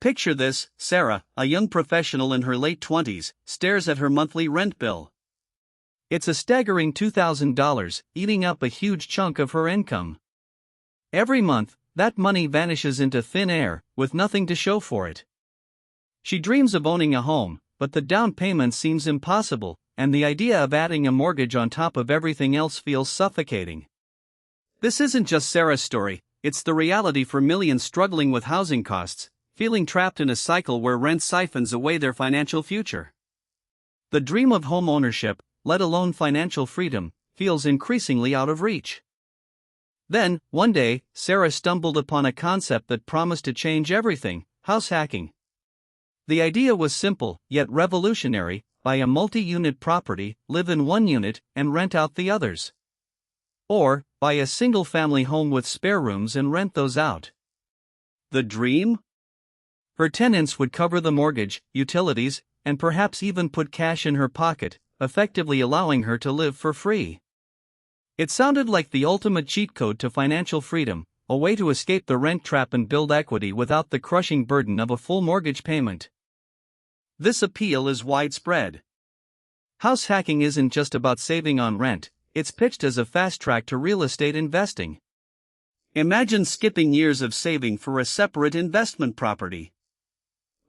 Picture this: Sarah, a young professional in her late 20s, stares at her monthly rent bill. It's a staggering $2,000, eating up a huge chunk of her income. Every month, that money vanishes into thin air, with nothing to show for it. She dreams of owning a home, but the down payment seems impossible, and the idea of adding a mortgage on top of everything else feels suffocating. This isn't just Sarah's story, it's the reality for millions struggling with housing costs, feeling trapped in a cycle where rent siphons away their financial future. The dream of home ownership, let alone financial freedom, feels increasingly out of reach. Then, one day, Sarah stumbled upon a concept that promised to change everything: house hacking. The idea was simple, yet revolutionary: buy a multi-unit property, live in one unit, and rent out the others. Or, buy a single-family home with spare rooms and rent those out. The dream? Her tenants would cover the mortgage, utilities, and perhaps even put cash in her pocket, effectively allowing her to live for free. It sounded like the ultimate cheat code to financial freedom, a way to escape the rent trap and build equity without the crushing burden of a full mortgage payment. This appeal is widespread. House hacking isn't just about saving on rent, it's pitched as a fast track to real estate investing. Imagine skipping years of saving for a separate investment property.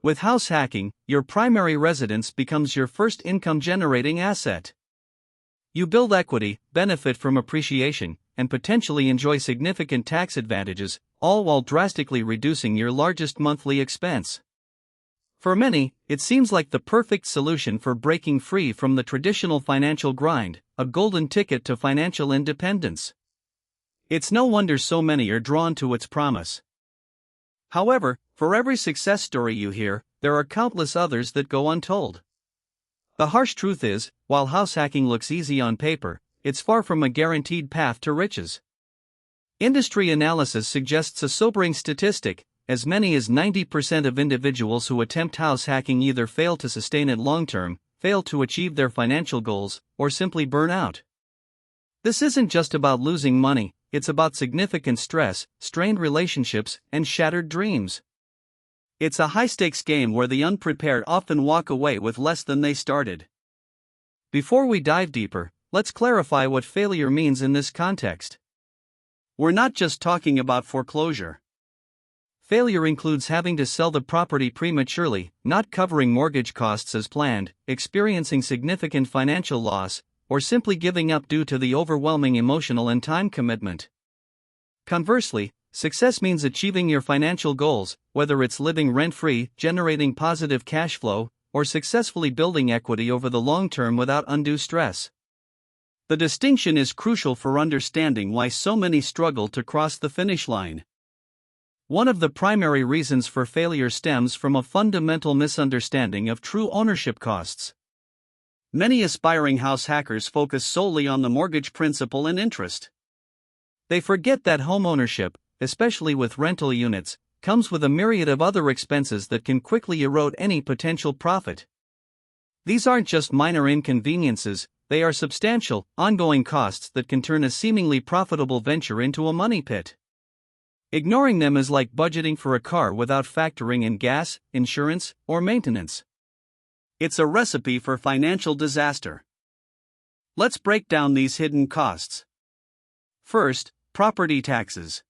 With house hacking, your primary residence becomes your first income-generating asset. You build equity, benefit from appreciation, and potentially enjoy significant tax advantages, all while drastically reducing your largest monthly expense. For many, it seems like the perfect solution for breaking free from the traditional financial grind, a golden ticket to financial independence. It's no wonder so many are drawn to its promise. However, for every success story you hear, there are countless others that go untold. The harsh truth is, while house hacking looks easy on paper, it's far from a guaranteed path to riches. Industry analysis suggests a sobering statistic: as many as 90% of individuals who attempt house hacking either fail to sustain it long-term, fail to achieve their financial goals, or simply burn out. This isn't just about losing money, it's about significant stress, strained relationships, and shattered dreams. It's a high-stakes game where the unprepared often walk away with less than they started. Before we dive deeper, let's clarify what failure means in this context. We're not just talking about foreclosure. Failure includes having to sell the property prematurely, not covering mortgage costs as planned, experiencing significant financial loss, or simply giving up due to the overwhelming emotional and time commitment. Conversely, success means achieving your financial goals, whether it's living rent-free, generating positive cash flow, or successfully building equity over the long term without undue stress. The distinction is crucial for understanding why so many struggle to cross the finish line. One of the primary reasons for failure stems from a fundamental misunderstanding of true ownership costs. Many aspiring house hackers focus solely on the mortgage principal and interest. They forget that homeownership, especially with rental units, comes with a myriad of other expenses that can quickly erode any potential profit. These aren't just minor inconveniences, they are substantial, ongoing costs that can turn a seemingly profitable venture into a money pit. Ignoring them is like budgeting for a car without factoring in gas, insurance, or maintenance. It's a recipe for financial disaster. Let's break down these hidden costs. First, property taxes.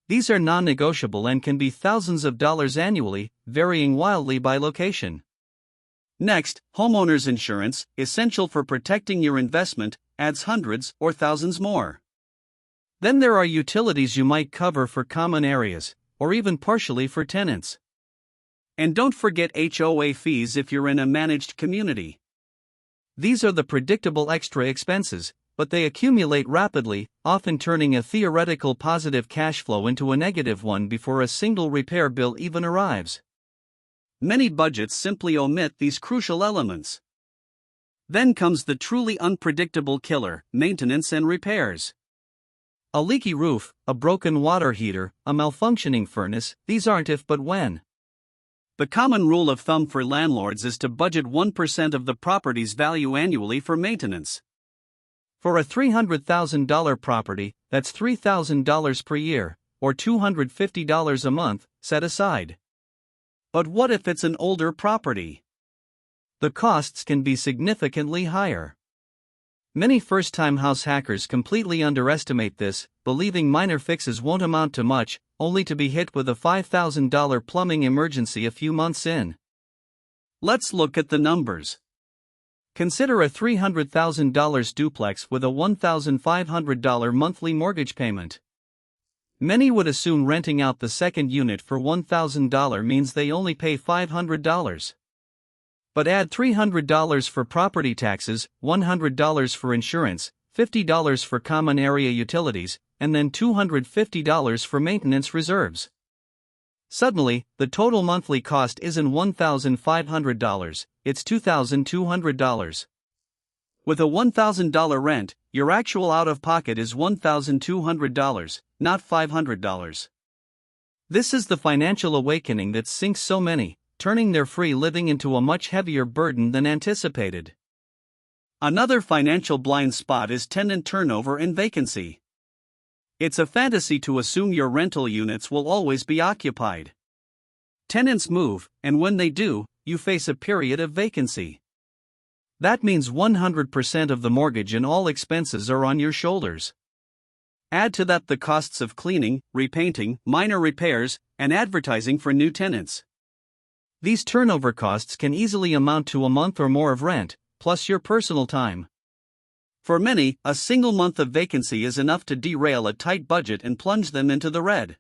These are non-negotiable and can be thousands of dollars annually, varying wildly by location. Next, homeowners insurance, essential for protecting your investment, adds hundreds or thousands more. Then there are utilities you might cover for common areas, or even partially for tenants. And don't forget HOA fees if you're in a managed community. These are the predictable extra expenses, but they accumulate rapidly, often turning a theoretical positive cash flow into a negative one before a single repair bill even arrives. Many budgets simply omit these crucial elements. Then comes the truly unpredictable killer: maintenance and repairs. A leaky roof, a broken water heater, a malfunctioning furnace, these aren't if but when. The common rule of thumb for landlords is to budget 1% of the property's value annually for maintenance. For a $300,000 property, that's $3,000 per year, or $250 a month, set aside. But what if it's an older property? The costs can be significantly higher. Many first-time house hackers completely underestimate this, believing minor fixes won't amount to much, only to be hit with a $5,000 plumbing emergency a few months in. Let's look at the numbers. Consider a $300,000 duplex with a $1,500 monthly mortgage payment. Many would assume renting out the second unit for $1,000 means they only pay $500. But add $300 for property taxes, $100 for insurance, $50 for common area utilities, and then $250 for maintenance reserves. Suddenly, the total monthly cost isn't $1,500, it's $2,200. With a $1,000 rent, your actual out-of-pocket is $1,200, not $500. This is the financial awakening that sinks so many, turning their free living into a much heavier burden than anticipated. Another financial blind spot is tenant turnover and vacancy. It's a fantasy to assume your rental units will always be occupied. Tenants move, and when they do, you face a period of vacancy. That means 100% of the mortgage and all expenses are on your shoulders. Add to that the costs of cleaning, repainting, minor repairs, and advertising for new tenants. These turnover costs can easily amount to a month or more of rent, plus your personal time. For many, a single month of vacancy is enough to derail a tight budget and plunge them into the red.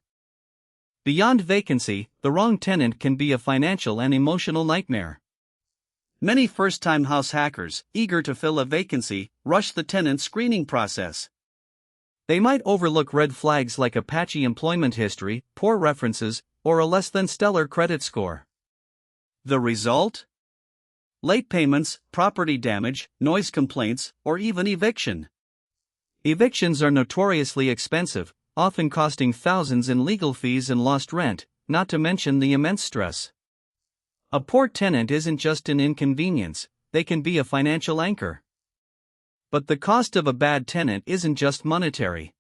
Beyond vacancy, the wrong tenant can be a financial and emotional nightmare. Many first-time house hackers, eager to fill a vacancy, rush the tenant screening process. They might overlook red flags like a patchy employment history, poor references, or a less than stellar credit score. The result? Late payments, property damage, noise complaints, or even eviction. Evictions are notoriously expensive, often costing thousands in legal fees and lost rent, not to mention the immense stress. A poor tenant isn't just an inconvenience, they can be a financial anchor. But the cost of a bad tenant isn't just monetary.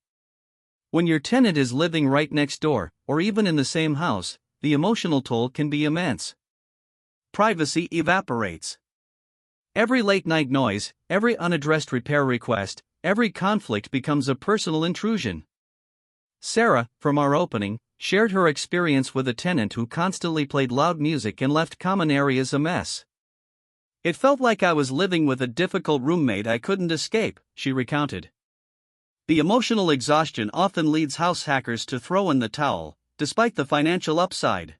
When your tenant is living right next door, or even in the same house, the emotional toll can be immense. Privacy evaporates. Every late-night noise, every unaddressed repair request, every conflict becomes a personal intrusion. Sarah, from our opening, shared her experience with a tenant who constantly played loud music and left common areas a mess. "It felt like I was living with a difficult roommate I couldn't escape," she recounted. The emotional exhaustion often leads house hackers to throw in the towel, despite the financial upside.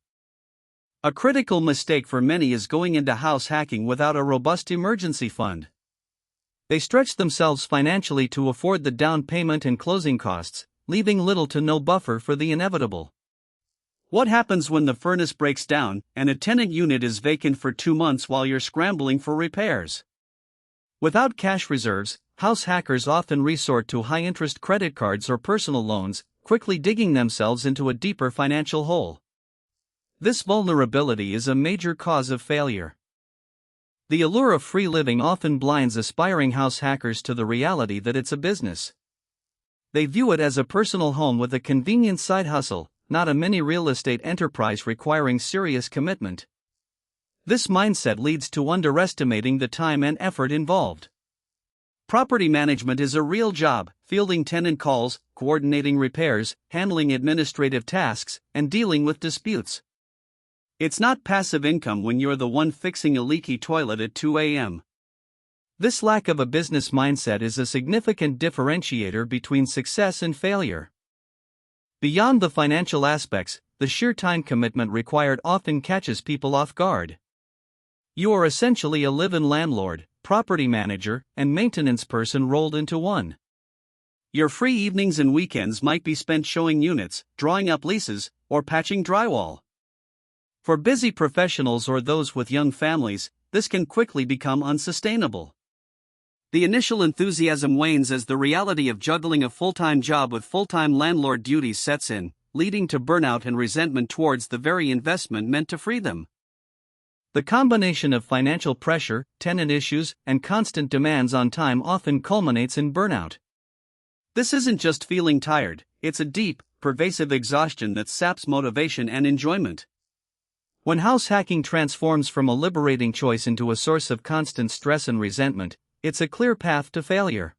A critical mistake for many is going into house hacking without a robust emergency fund. They stretch themselves financially to afford the down payment and closing costs, leaving little to no buffer for the inevitable. What happens when the furnace breaks down and a tenant unit is vacant for 2 months while you're scrambling for repairs? Without cash reserves, house hackers often resort to high-interest credit cards or personal loans, quickly digging themselves into a deeper financial hole. This vulnerability is a major cause of failure. The allure of free living often blinds aspiring house hackers to the reality that it's a business. They view it as a personal home with a convenient side hustle, not a mini real estate enterprise requiring serious commitment. This mindset leads to underestimating the time and effort involved. Property management is a real job, fielding tenant calls, coordinating repairs, handling administrative tasks, and dealing with disputes. It's not passive income when you're the one fixing a leaky toilet at 2 a.m. This lack of a business mindset is a significant differentiator between success and failure. Beyond the financial aspects, the sheer time commitment required often catches people off guard. You are essentially a live-in landlord, property manager, and maintenance person rolled into one. Your free evenings and weekends might be spent showing units, drawing up leases, or patching drywall. For busy professionals or those with young families, this can quickly become unsustainable. The initial enthusiasm wanes as the reality of juggling a full-time job with full-time landlord duties sets in, leading to burnout and resentment towards the very investment meant to free them. The combination of financial pressure, tenant issues, and constant demands on time often culminates in burnout. This isn't just feeling tired, it's a deep, pervasive exhaustion that saps motivation and enjoyment. When house hacking transforms from a liberating choice into a source of constant stress and resentment, it's a clear path to failure.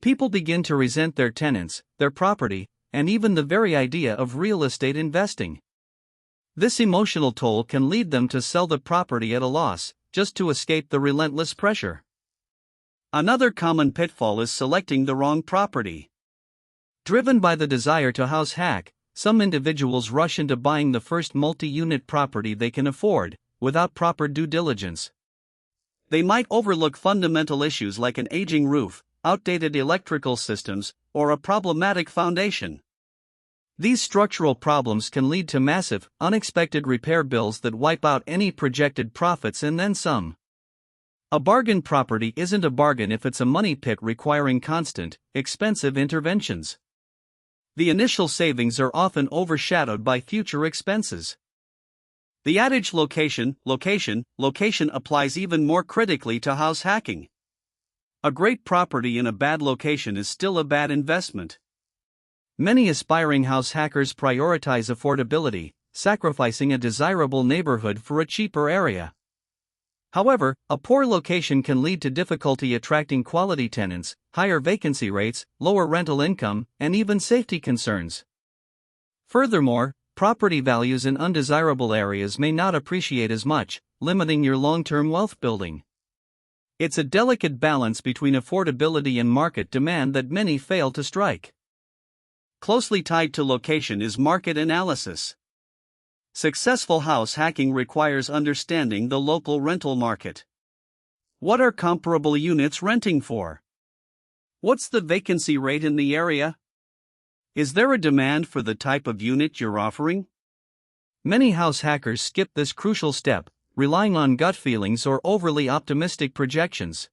People begin to resent their tenants, their property, and even the very idea of real estate investing. This emotional toll can lead them to sell the property at a loss, just to escape the relentless pressure. Another common pitfall is selecting the wrong property. Driven by the desire to house hack, some individuals rush into buying the first multi-unit property they can afford, without proper due diligence. They might overlook fundamental issues like an aging roof, outdated electrical systems, or a problematic foundation. These structural problems can lead to massive, unexpected repair bills that wipe out any projected profits and then some. A bargain property isn't a bargain if it's a money pit requiring constant, expensive interventions. The initial savings are often overshadowed by future expenses. The adage location applies even more critically to house hacking. A great property in a bad location is still a bad investment. Many aspiring house hackers prioritize affordability, sacrificing a desirable neighborhood for a cheaper area. However, a poor location can lead to difficulty attracting quality tenants, higher vacancy rates, lower rental income, and even safety concerns. Furthermore, property values in undesirable areas may not appreciate as much, limiting your long-term wealth building. It's a delicate balance between affordability and market demand that many fail to strike. Closely tied to location is market analysis. Successful house hacking requires understanding the local rental market. What are comparable units renting for? What's the vacancy rate in the area? Is there a demand for the type of unit you're offering? Many house hackers skip this crucial step, relying on gut feelings or overly optimistic projections.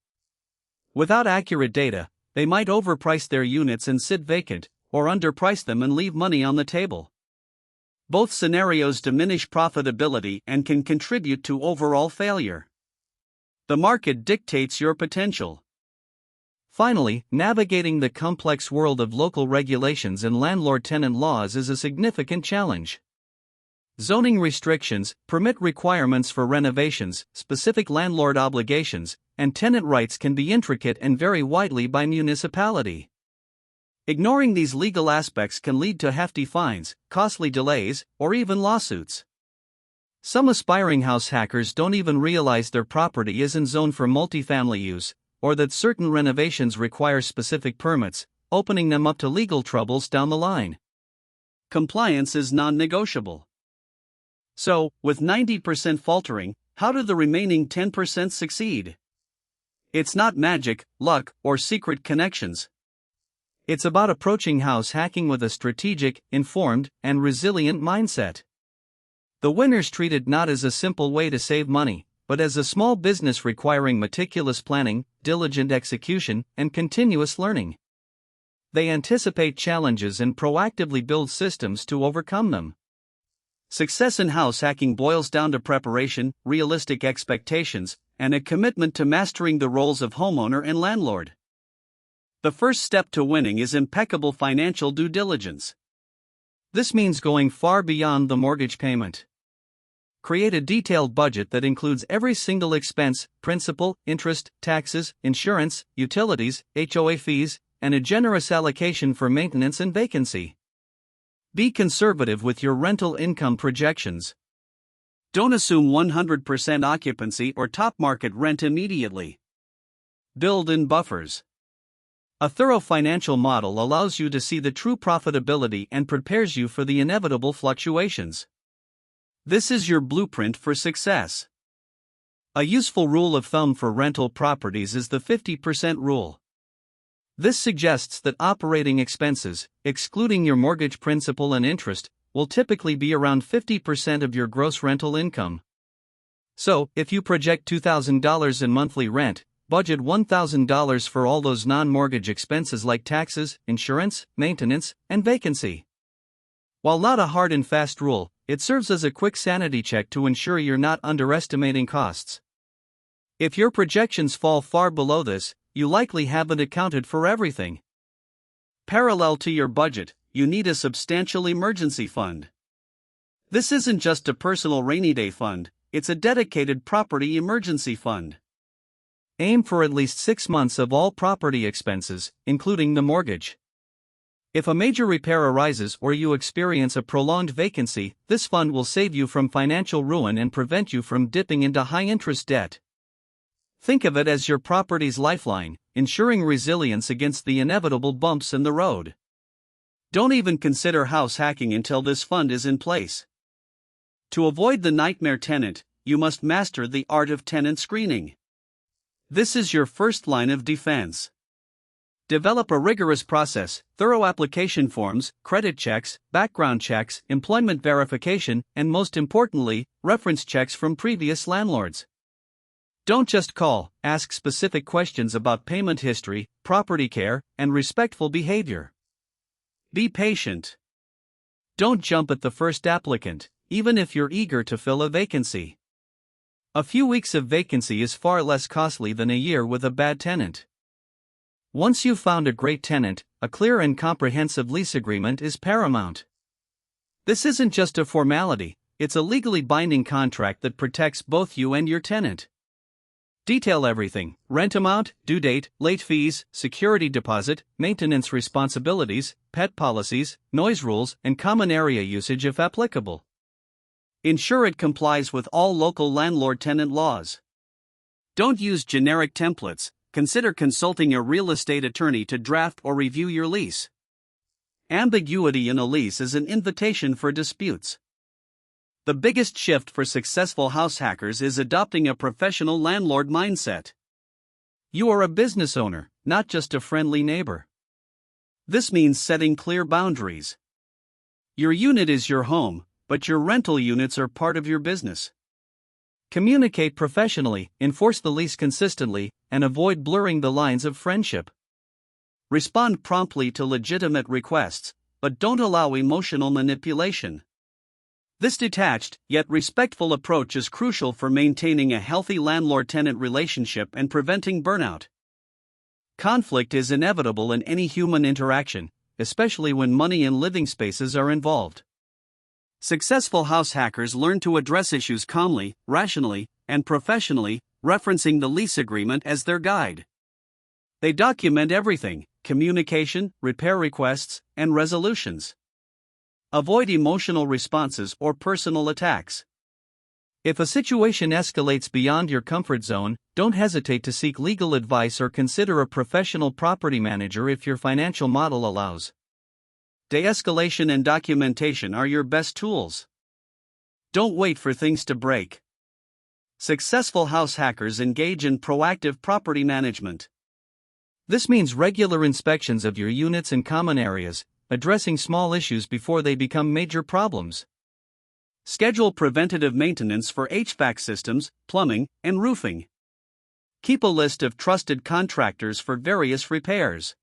Without accurate data, they might overprice their units and sit vacant, or underprice them and leave money on the table. Both scenarios diminish profitability and can contribute to overall failure. The market dictates your potential. Finally, navigating the complex world of local regulations and landlord-tenant laws is a significant challenge. Zoning restrictions, permit requirements for renovations, specific landlord obligations, and tenant rights can be intricate and vary widely by municipality. Ignoring these legal aspects can lead to hefty fines, costly delays, or even lawsuits. Some aspiring house hackers don't even realize their property isn't zoned for multifamily use, or that certain renovations require specific permits, opening them up to legal troubles down the line. Compliance is non-negotiable. So, with 90% faltering, how do the remaining 10% succeed? It's not magic, luck, or secret connections. It's about approaching house hacking with a strategic, informed, and resilient mindset. The winners treat it not as a simple way to save money, but as a small business requiring meticulous planning, diligent execution, and continuous learning. They anticipate challenges and proactively build systems to overcome them. Success in house hacking boils down to preparation, realistic expectations, and a commitment to mastering the roles of homeowner and landlord. The first step to winning is impeccable financial due diligence. This means going far beyond the mortgage payment. Create a detailed budget that includes every single expense, principal, interest, taxes, insurance, utilities, HOA fees, and a generous allocation for maintenance and vacancy. Be conservative with your rental income projections. Don't assume 100% occupancy or top market rent immediately. Build in buffers. A thorough financial model allows you to see the true profitability and prepares you for the inevitable fluctuations. This is your blueprint for success. A useful rule of thumb for rental properties is the 50% rule. This suggests that operating expenses, excluding your mortgage principal and interest, will typically be around 50% of your gross rental income. So, if you project $2,000 in monthly rent, budget $1,000 for all those non-mortgage expenses like taxes, insurance, maintenance, and vacancy. While not a hard and fast rule, it serves as a quick sanity check to ensure you're not underestimating costs. If your projections fall far below this, you likely haven't accounted for everything. Parallel to your budget, you need a substantial emergency fund. This isn't just a personal rainy day fund, it's a dedicated property emergency fund. Aim for at least 6 months of all property expenses, including the mortgage. If a major repair arises or you experience a prolonged vacancy, this fund will save you from financial ruin and prevent you from dipping into high-interest debt. Think of it as your property's lifeline, ensuring resilience against the inevitable bumps in the road. Don't even consider house hacking until this fund is in place. To avoid the nightmare tenant, you must master the art of tenant screening. This is your first line of defense. Develop a rigorous process, thorough application forms, credit checks, background checks, employment verification, and most importantly, reference checks from previous landlords. Don't just call, ask specific questions about payment history, property care, and respectful behavior. Be patient. Don't jump at the first applicant, even if you're eager to fill a vacancy. A few weeks of vacancy is far less costly than a year with a bad tenant. Once you've found a great tenant, a clear and comprehensive lease agreement is paramount. This isn't just a formality, it's a legally binding contract that protects both you and your tenant. Detail everything: rent amount, due date, late fees, security deposit, maintenance responsibilities, pet policies, noise rules, and common area usage if applicable. Ensure it complies with all local landlord-tenant laws. Don't use generic templates. Consider consulting a real estate attorney to draft or review your lease. Ambiguity in a lease is an invitation for disputes. The biggest shift for successful house hackers is adopting a professional landlord mindset. You are a business owner, not just a friendly neighbor. This means setting clear boundaries. Your unit is your home, but your rental units are part of your business. Communicate professionally, enforce the lease consistently, and avoid blurring the lines of friendship. Respond promptly to legitimate requests, but don't allow emotional manipulation. This detached, yet respectful approach is crucial for maintaining a healthy landlord-tenant relationship and preventing burnout. Conflict is inevitable in any human interaction, especially when money and living spaces are involved. Successful house hackers learn to address issues calmly, rationally, and professionally, referencing the lease agreement as their guide. They document everything: communication, repair requests, and resolutions. Avoid emotional responses or personal attacks. If a situation escalates beyond your comfort zone, don't hesitate to seek legal advice or consider a professional property manager if your financial model allows. De-escalation and documentation are your best tools. Don't wait for things to break. Successful house hackers engage in proactive property management. This means regular inspections of your units and common areas, addressing small issues before they become major problems. Schedule preventative maintenance for HVAC systems, plumbing, and roofing. Keep a list of trusted contractors for various repairs.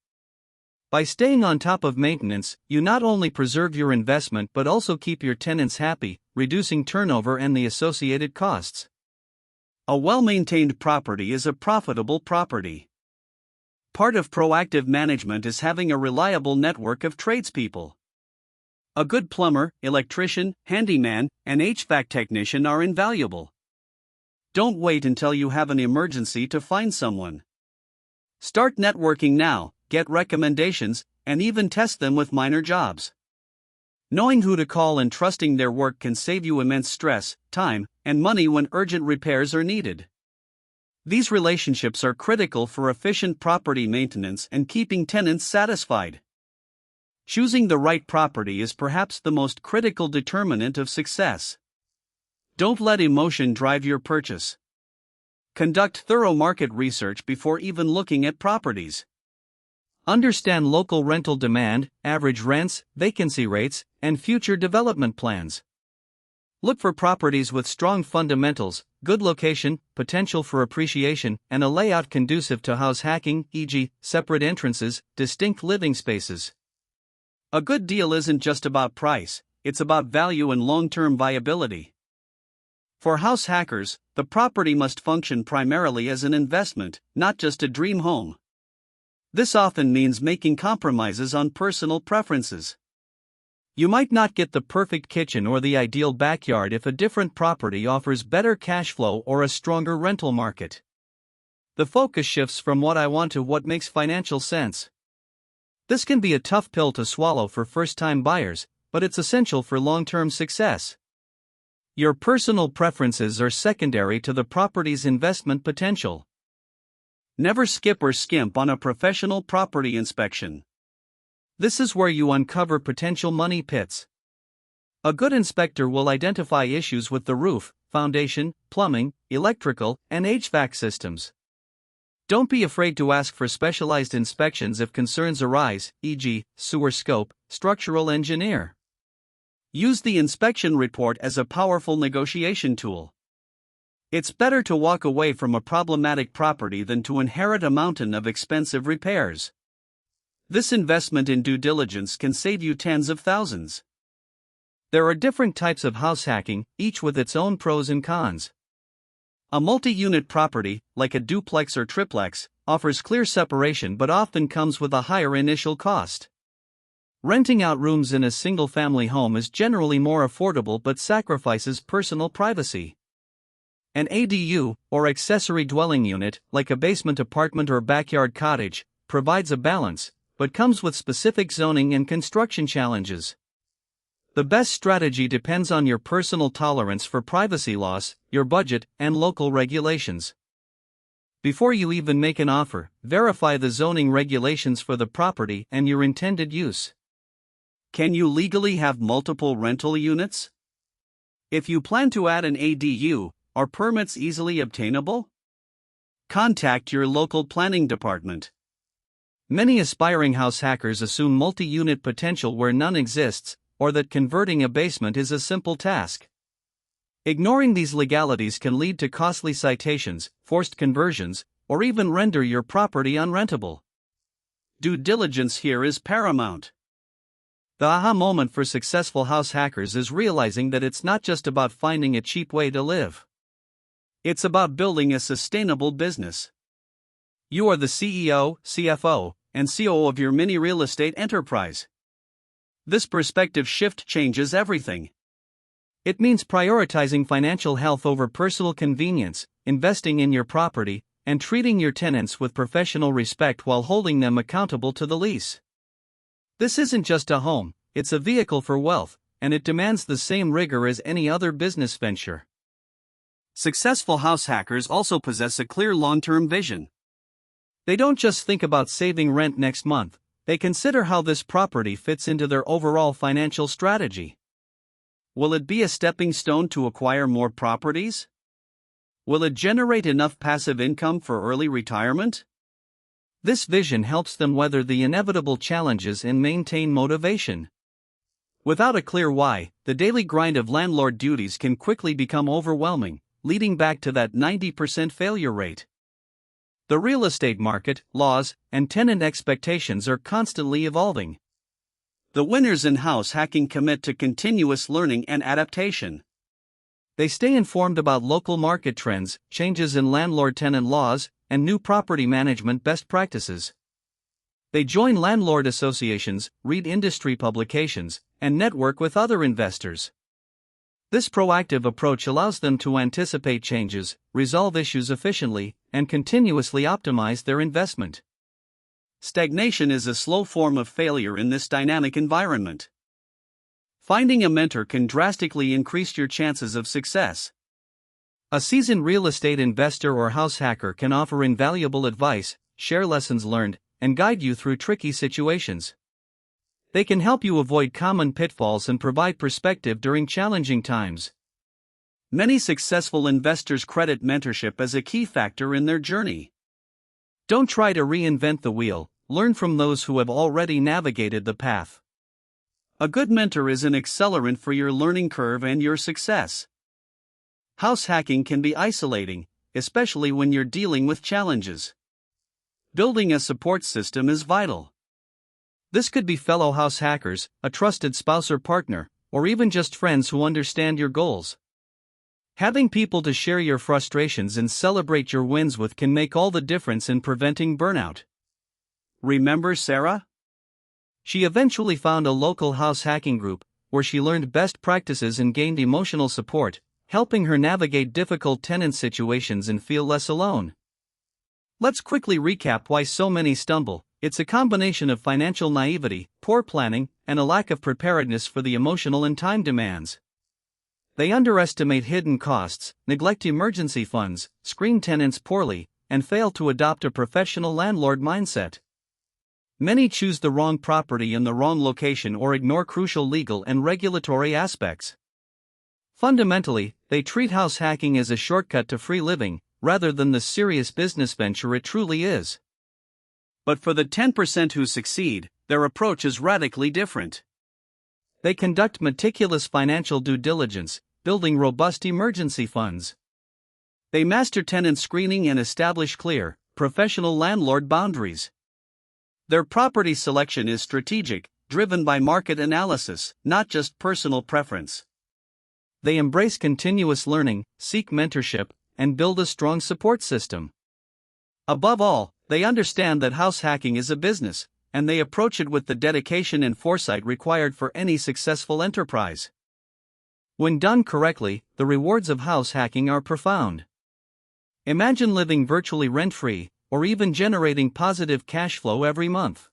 By staying on top of maintenance, you not only preserve your investment but also keep your tenants happy, reducing turnover and the associated costs. A well-maintained property is a profitable property. Part of proactive management is having a reliable network of tradespeople. A good plumber, electrician, handyman, and HVAC technician are invaluable. Don't wait until you have an emergency to find someone. Start networking now, get recommendations, and even test them with minor jobs. Knowing who to call and trusting their work can save you immense stress, time, and money when urgent repairs are needed. These relationships are critical for efficient property maintenance and keeping tenants satisfied. Choosing the right property is perhaps the most critical determinant of success. Don't let emotion drive your purchase. Conduct thorough market research before even looking at properties. Understand local rental demand, average rents, vacancy rates, and future development plans. Look for properties with strong fundamentals, good location, potential for appreciation, and a layout conducive to house hacking, e.g., separate entrances, distinct living spaces. A good deal isn't just about price, it's about value and long-term viability. For house hackers, the property must function primarily as an investment, not just a dream home. This often means making compromises on personal preferences. You might not get the perfect kitchen or the ideal backyard if a different property offers better cash flow or a stronger rental market. The focus shifts from what I want to what makes financial sense. This can be a tough pill to swallow for first-time buyers, but it's essential for long-term success. Your personal preferences are secondary to the property's investment potential. Never skip or skimp on a professional property inspection. This is where you uncover potential money pits. A good inspector will identify issues with the roof, foundation, plumbing, electrical, and HVAC systems. Don't be afraid to ask for specialized inspections if concerns arise, e.g., sewer scope, structural engineer. Use the inspection report as a powerful negotiation tool. It's better to walk away from a problematic property than to inherit a mountain of expensive repairs. This investment in due diligence can save you tens of thousands. There are different types of house hacking, each with its own pros and cons. A multi-unit property, like a duplex or triplex, offers clear separation but often comes with a higher initial cost. Renting out rooms in a single-family home is generally more affordable but sacrifices personal privacy. An ADU, or accessory dwelling unit, like a basement apartment or backyard cottage, provides a balance, but comes with specific zoning and construction challenges. The best strategy depends on your personal tolerance for privacy loss, your budget, and local regulations. Before you even make an offer, verify the zoning regulations for the property and your intended use. Can you legally have multiple rental units? If you plan to add an ADU, are permits easily obtainable? Contact your local planning department. Many aspiring house hackers assume multi-unit potential where none exists, or that converting a basement is a simple task. Ignoring these legalities can lead to costly citations, forced conversions, or even render your property unrentable. Due diligence here is paramount. The aha moment for successful house hackers is realizing that it's not just about finding a cheap way to live. It's about building a sustainable business. You are the CEO, CFO, and COO of your mini real estate enterprise. This perspective shift changes everything. It means prioritizing financial health over personal convenience, investing in your property, and treating your tenants with professional respect while holding them accountable to the lease. This isn't just a home, it's a vehicle for wealth, and it demands the same rigor as any other business venture. Successful house hackers also possess a clear long-term vision. They don't just think about saving rent next month, they consider how this property fits into their overall financial strategy. Will it be a stepping stone to acquire more properties? Will it generate enough passive income for early retirement? This vision helps them weather the inevitable challenges and maintain motivation. Without a clear why, the daily grind of landlord duties can quickly become overwhelming, leading back to that 90% failure rate. The real estate market, laws, and tenant expectations are constantly evolving. The winners in house hacking commit to continuous learning and adaptation. They stay informed about local market trends, changes in landlord-tenant laws, and new property management best practices. They join landlord associations, read industry publications, and network with other investors. This proactive approach allows them to anticipate changes, resolve issues efficiently, and continuously optimize their investment. Stagnation is a slow form of failure in this dynamic environment. Finding a mentor can drastically increase your chances of success. A seasoned real estate investor or house hacker can offer invaluable advice, share lessons learned, and guide you through tricky situations. They can help you avoid common pitfalls and provide perspective during challenging times. Many successful investors credit mentorship as a key factor in their journey. Don't try to reinvent the wheel, learn from those who have already navigated the path. A good mentor is an accelerant for your learning curve and your success. House hacking can be isolating, especially when you're dealing with challenges. Building a support system is vital. This could be fellow house hackers, a trusted spouse or partner, or even just friends who understand your goals. Having people to share your frustrations and celebrate your wins with can make all the difference in preventing burnout. Remember Sarah? She eventually found a local house hacking group, where she learned best practices and gained emotional support, helping her navigate difficult tenant situations and feel less alone. Let's quickly recap why so many stumble. It's a combination of financial naivety, poor planning, and a lack of preparedness for the emotional and time demands. They underestimate hidden costs, neglect emergency funds, screen tenants poorly, and fail to adopt a professional landlord mindset. Many choose the wrong property in the wrong location or ignore crucial legal and regulatory aspects. Fundamentally, they treat house hacking as a shortcut to free living, rather than the serious business venture it truly is. But for the 10% who succeed, their approach is radically different. They conduct meticulous financial due diligence, building robust emergency funds. They master tenant screening and establish clear, professional landlord boundaries. Their property selection is strategic, driven by market analysis, not just personal preference. They embrace continuous learning, seek mentorship, and build a strong support system. Above all, they understand that house hacking is a business, and they approach it with the dedication and foresight required for any successful enterprise. When done correctly, the rewards of house hacking are profound. Imagine living virtually rent-free, or even generating positive cash flow every month.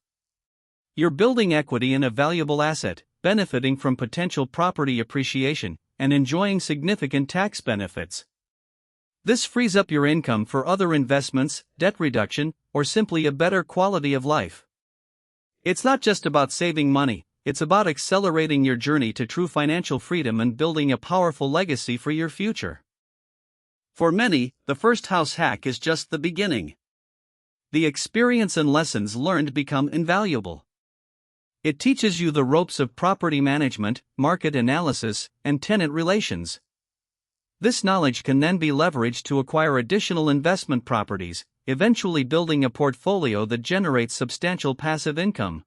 You're building equity in a valuable asset, benefiting from potential property appreciation, and enjoying significant tax benefits. This frees up your income for other investments, debt reduction, or simply a better quality of life. It's not just about saving money, it's about accelerating your journey to true financial freedom and building a powerful legacy for your future. For many, the first house hack is just the beginning. The experience and lessons learned become invaluable. It teaches you the ropes of property management, market analysis, and tenant relations. This knowledge can then be leveraged to acquire additional investment properties, eventually building a portfolio that generates substantial passive income.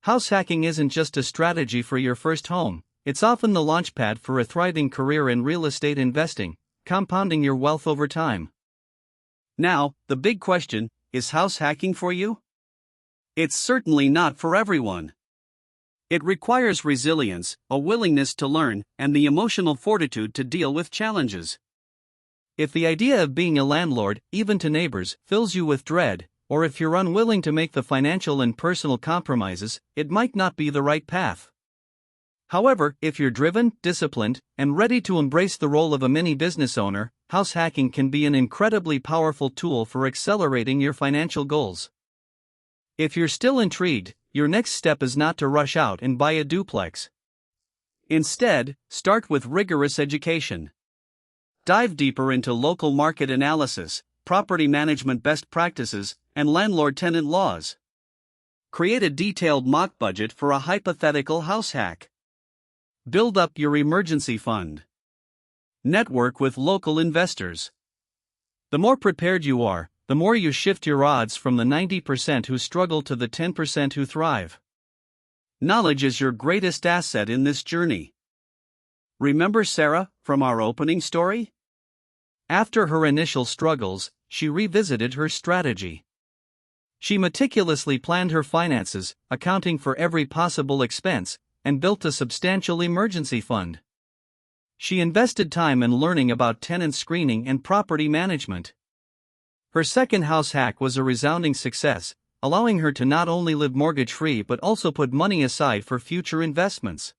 House hacking isn't just a strategy for your first home, it's often the launchpad for a thriving career in real estate investing, compounding your wealth over time. Now, the big question, is house hacking for you? It's certainly not for everyone. It requires resilience, a willingness to learn, and the emotional fortitude to deal with challenges. If the idea of being a landlord, even to neighbors, fills you with dread, or if you're unwilling to make the financial and personal compromises, it might not be the right path. However, if you're driven, disciplined, and ready to embrace the role of a mini business owner, house hacking can be an incredibly powerful tool for accelerating your financial goals. If you're still intrigued, your next step is not to rush out and buy a duplex. Instead, start with rigorous education. Dive deeper into local market analysis, property management best practices, and landlord-tenant laws. Create a detailed mock budget for a hypothetical house hack. Build up your emergency fund. Network with local investors. The more prepared you are, the more you shift your odds from the 90% who struggle to the 10% who thrive. Knowledge is your greatest asset in this journey. Remember Sarah from our opening story? After her initial struggles, she revisited her strategy. She meticulously planned her finances, accounting for every possible expense, and built a substantial emergency fund. She invested time in learning about tenant screening and property management. Her second house hack was a resounding success, allowing her to not only live mortgage-free but also put money aside for future investments.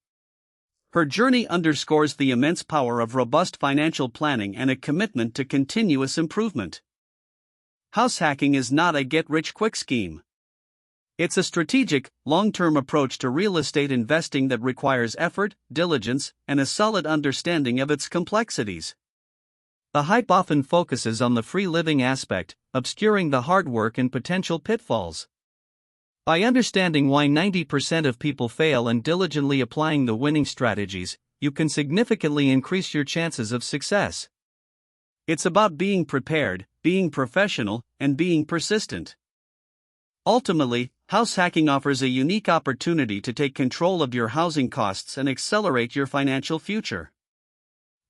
Her journey underscores the immense power of robust financial planning and a commitment to continuous improvement. House hacking is not a get-rich-quick scheme. It's a strategic, long-term approach to real estate investing that requires effort, diligence, and a solid understanding of its complexities. The hype often focuses on the free living aspect, obscuring the hard work and potential pitfalls. By understanding why 90% of people fail and diligently applying the winning strategies, you can significantly increase your chances of success. It's about being prepared, being professional, and being persistent. Ultimately, house hacking offers a unique opportunity to take control of your housing costs and accelerate your financial future.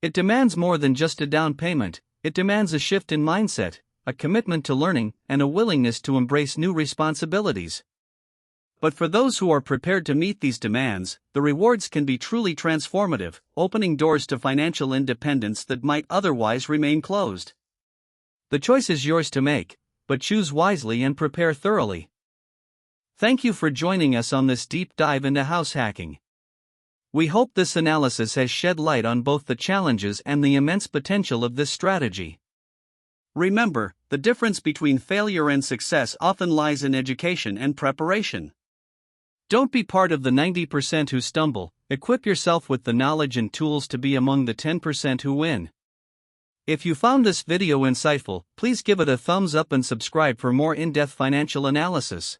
It demands more than just a down payment, it demands a shift in mindset, a commitment to learning, and a willingness to embrace new responsibilities. But for those who are prepared to meet these demands, the rewards can be truly transformative, opening doors to financial independence that might otherwise remain closed. The choice is yours to make, but choose wisely and prepare thoroughly. Thank you for joining us on this deep dive into house hacking. We hope this analysis has shed light on both the challenges and the immense potential of this strategy. Remember, the difference between failure and success often lies in education and preparation. Don't be part of the 90% who stumble. Equip yourself with the knowledge and tools to be among the 10% who win. If you found this video insightful, please give it a thumbs up and subscribe for more in-depth financial analysis.